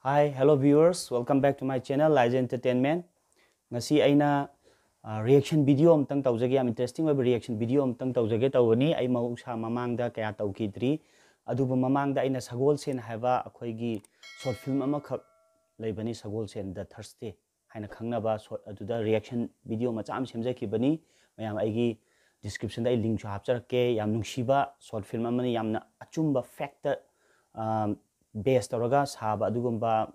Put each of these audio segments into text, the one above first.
Hi, hello viewers. Welcome back to my channel, Liza Entertainment. Ngasi aina reaction video amtang tawjage am interesting web reaction video amtang tawjage tawani ai mausa mamangda kaya tawkidri aduba mamangda aina sagol sen haba akhoigi short film ama khak leibani sagol sen the Thursday haina khangnaba short aduda reaction video macha am semjaki bani mayam aigi description da link chu hapcharke yam nungsiba short film amani yamna achumba factor based tawraga saba adugumba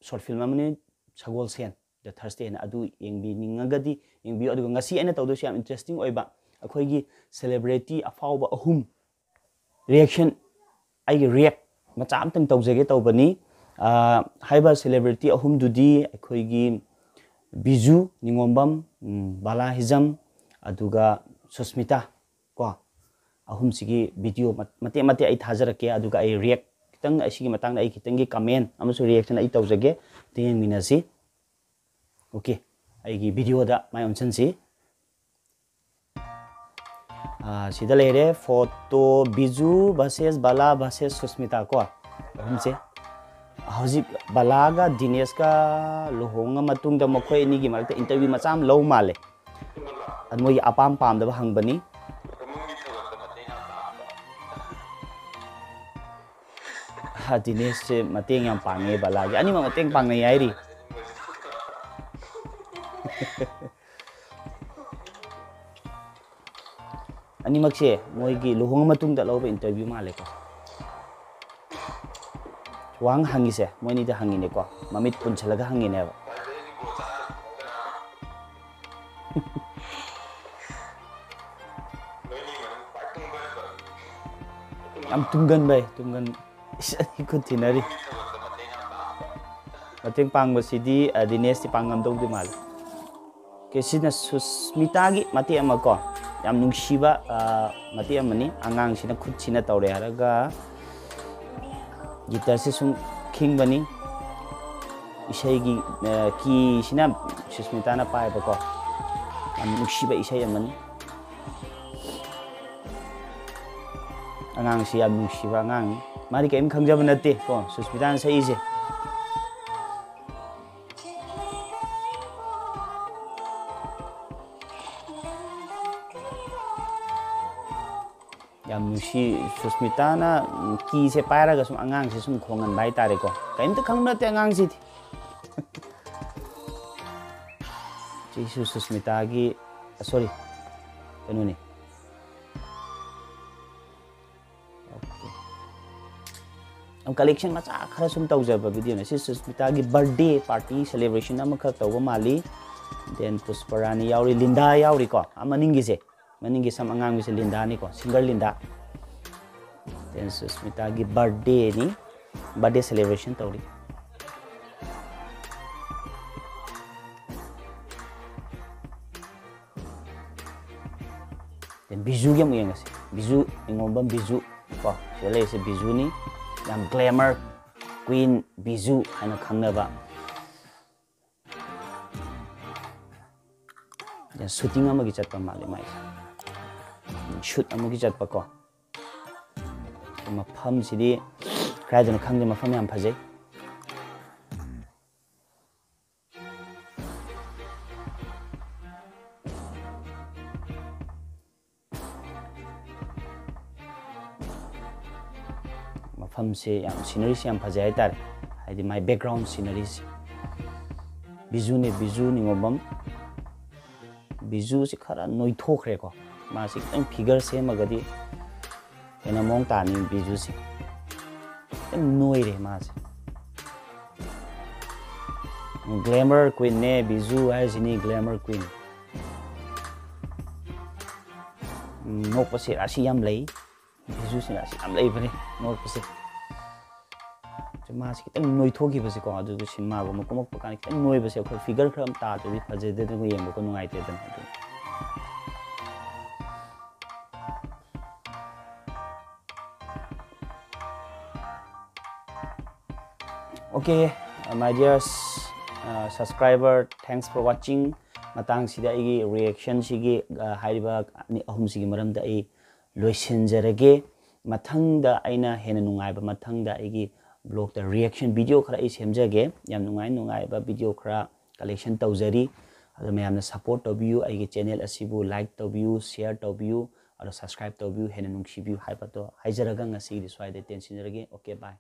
short film amani sagol sen the Thursday and adu ingbi ningagadi ingbi adu ngasi aina tawdosi am interesting oiba akhoigi celebrity afawba ahum reaction ai react macha amtang tawjage tawbani haiba celebrity ahum dudi akhoigi Biju Ningombam Bala Hizam aduga Susmita ko ahum sigi video mate mate ai thajarake aduga ai react kitang asigi matang ai kitangi comment amasu reaction ai tawjage teng minasi okay aigi video da mai onchen si sida lere photo Biju versus Bala versus Susmita ko हमसे हजिक बलागा दिनेश का लोहोंगा मतुंग the मखोय नि गी मरते interview मचाम लो माले अनमोय अपाम पाम द हंगबनी हा दिनेश से मतेंग याम पांगे बलागे अनि मतेंग पांगे याइरी अनि मक्से मोय गी लोहोंगा मतुंग द लोबे इंटरव्यू माले को Wang hangi se, mo ni da hangi ne ko, mamit pun chalaga hangi ne ba. Am tunggan bay, tunggan ikut tinari. Mateng pang basidi Dinesh ti pangam dong di mal. Kasi na Susmita gi mati ama ko, am nungsiba mati amani angang sina khut sina tawre haraga. Gitar se sung king bani isai gi ki sina Susmita na pai ba ko am nuksiba isai amani angang si am nuksiba angang mari kaim khangjaba nate ko Susmita na sai je yam nusi Susmita na ki se paira ga sum angang se sum khongan bai tare ko kaim ta khangna te angang si ji Susmita gi sorry kanu ni okay am collection ma cha khara sum tau jaba video na si Susmita gi birthday party celebration am kha taw mali then Pusparani yauri Linda yauri ko amaningi se maningi sam angang mi se Linda ni ko singer Linda then Susmita gi birthday ni birthday celebration tawri then Biju gi am ngasi Biju Ningombam Biju ko sele se Biju ni yang glamour queen Biju ana khangna ba then shooting amagi chatpa male mai shoot amagi chatpa ko mafam sidi kradana khangde mafam yam phajai mafam se yam scenery se yam phajai tar haidi my background scenery se Biju Ningombam Biju se khara noi thokre ko ma se tang figure se magadi ena mong tani Biju se noi re ma se glamour queen ne Biju ai jini glamour queen no pase asi yam lei Biju se asi am lei bane no pase ma se tang noi thoki base ko adu cinema go makomok pakani tang noi base ko figure khram ta de phaje de ko yeng ko nungai te dan okay my dear subscriber, thanks for watching matang sida igi reaction sigi haiba ni ahum sigi maram da ai loisin jarage mathang da aina hena nungai ba mathang da igi blog the reaction video खरा सेमजगे याम नुंगाई बा video खरा collection तौजरी अदो मयामना support तौबियु आइगे channel असिबु like तौबियु शेयर तौबियु और सब्सक्राइब तौबियु हेन नुंगसिबियु हाइबतो हाइजरगा ngasi ri swai de tension rage. Okay, bye.